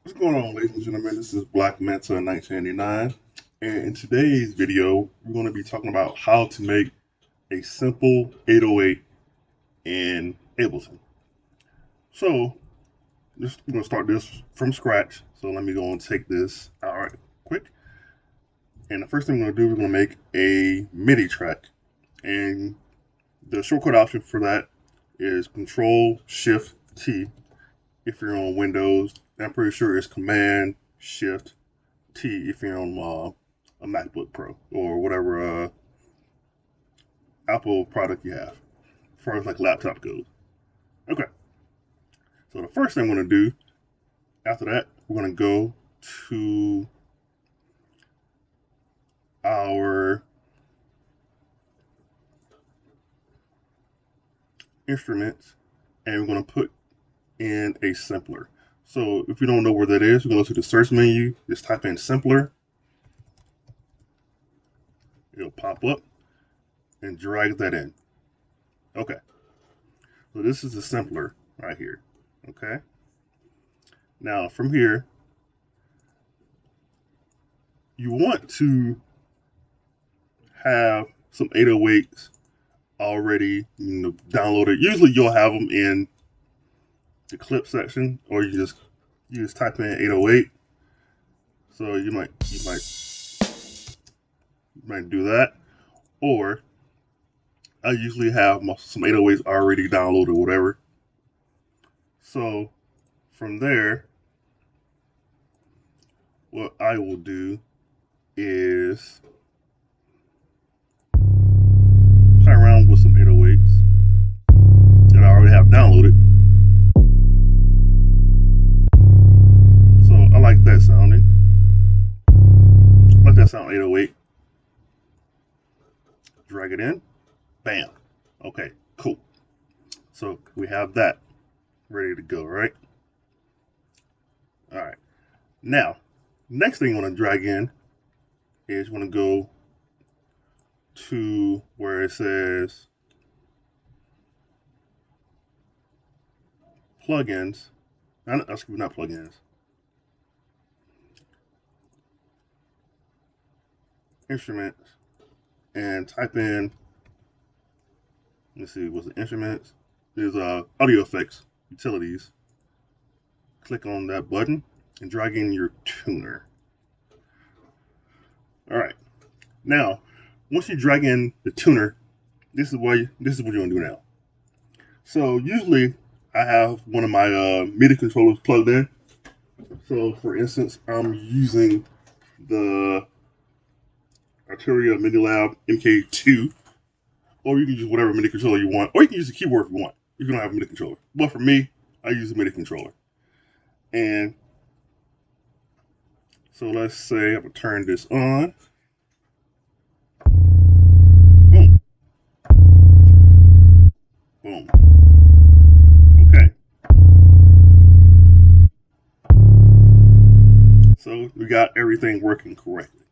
What's going on, ladies and gentlemen? This is Blackmanta1989, and in today's video, we're going to be talking about how to make a simple 808 in Ableton. So, we're going to start this from scratch. So let me go and take this out right quick. And the first thing we're going to do, we're going to make a MIDI track, and the shortcut option for that is Control Shift T if you're on Windows. I'm pretty sure it's Command Shift T if you're on a MacBook Pro or whatever Apple product you have, as far as like laptop goes. Okay, so the first thing I'm going to do after that, we're going to go to our instruments and we're going to put in a sampler. So if you don't know where that is, we're going to go to the search menu, just type in sampler. It'll pop up and drag that in. Okay. So this is the sampler right here. Okay. Now from here, you want to have some 808s already, downloaded. Usually you'll have them in the clip section, or you just type in 808. So you might do that, or I usually have some 808s already downloaded, or whatever. So from there, what I will do is play around with some 808s that I already have downloaded. So I like that sounding. I like that sound 808. Drag it in. Bam. Okay, cool. So we have that ready to go, right? All right. Now, next thing you want to drag in is you want to go to where it says plugins. Not plugins. Instruments, and type in. Let's see, what's the instruments? There's audio effects, utilities. Click on that button and drag in your tuner. All right. Now, once you drag in the tuner, this is what you're gonna do now. So usually I have one of my MIDI controllers plugged in. So for instance, I'm using the Arturia MIDI Lab MK2, or you can use whatever MIDI controller you want, or you can use a keyboard if you want, if you don't have a MIDI controller. But for me, I use a MIDI controller. And so let's say I'm gonna turn this on. Boom. Boom. Okay. So we got everything working correctly.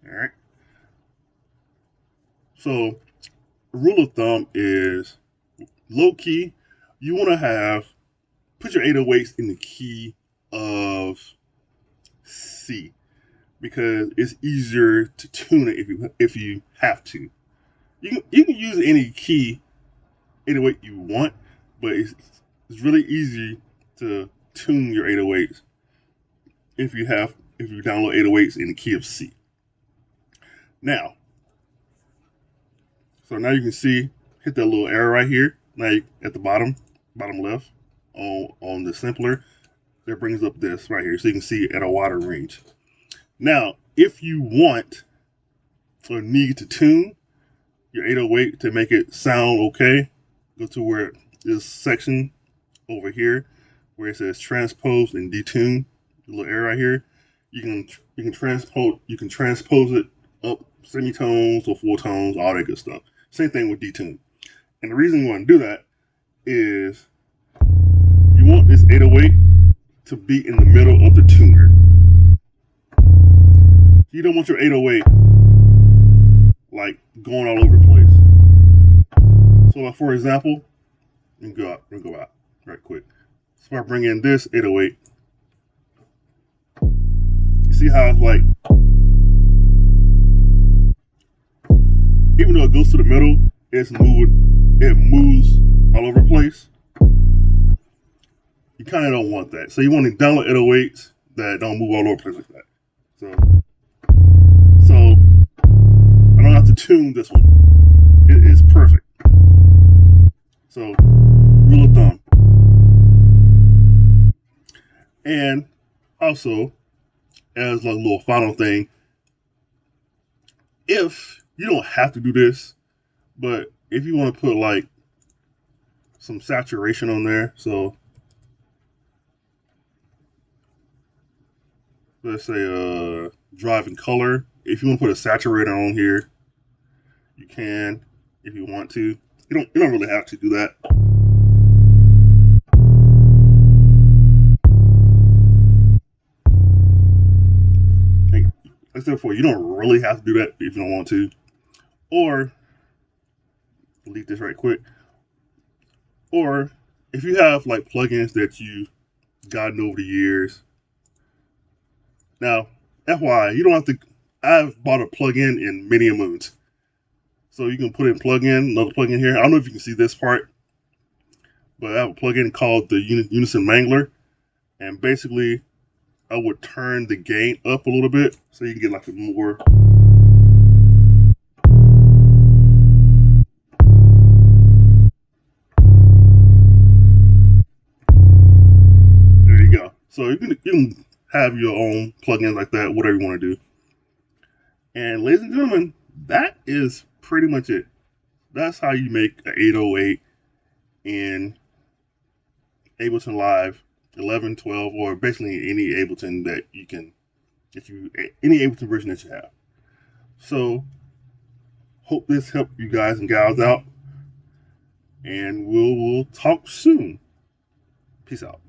All right. So rule of thumb is low key. You want to put your 808s in the key of C, because it's easier to tune it if you have to. You can use any key 808 you want, but it's really easy to tune your 808s if you download 808s in the key of C. Now, so now you can see, hit that little arrow right here. Now at the bottom left on the sampler, that brings up this right here, so you can see at a wider range. Now, if you want or need to tune your 808 to make it sound okay, go to where this section over here where it says transpose and detune, the little arrow right here. You can transpose it up semitones or full tones, all that good stuff. Same thing with detune. And the reason you want to do that is you want this 808 to be in the middle of the tuner. You don't want your 808 like going all over the place. So like, for example, let me go out right quick. So if I bring in this 808, see how it's like, even though it goes to the middle, it's moving. It moves all over the place. You kind of don't want that. So you want to download 808s that don't move all over the place like that. So I don't have to tune this one. It is perfect. So rule of thumb. And also, as like a little final thing, if you don't have to do this, but if you want to put like some saturation on there, so let's say driving color, if you want to put a saturator on here, you can if you want to. You don't really have to do that. Like I said before, you don't really have to do that if you don't want to. Or delete this right quick. Or if you have like plugins that you've gotten over the years. Now, FYI, you don't have to. I've bought a plugin in many a moons. So you can put in plugin, another plugin here. I don't know if you can see this part, but I have a plugin called the Unison Mangler. And basically, I would turn the gain up a little bit so you can get like a more. There you go. So you can have your own plugins like that, whatever you want to do. And ladies and gentlemen, that is pretty much it. That's how you make an 808 in Ableton Live 11, 12, or basically any Ableton that you can, any Ableton version that you have. So, hope this helped you guys and gals out, and we'll talk soon. Peace out.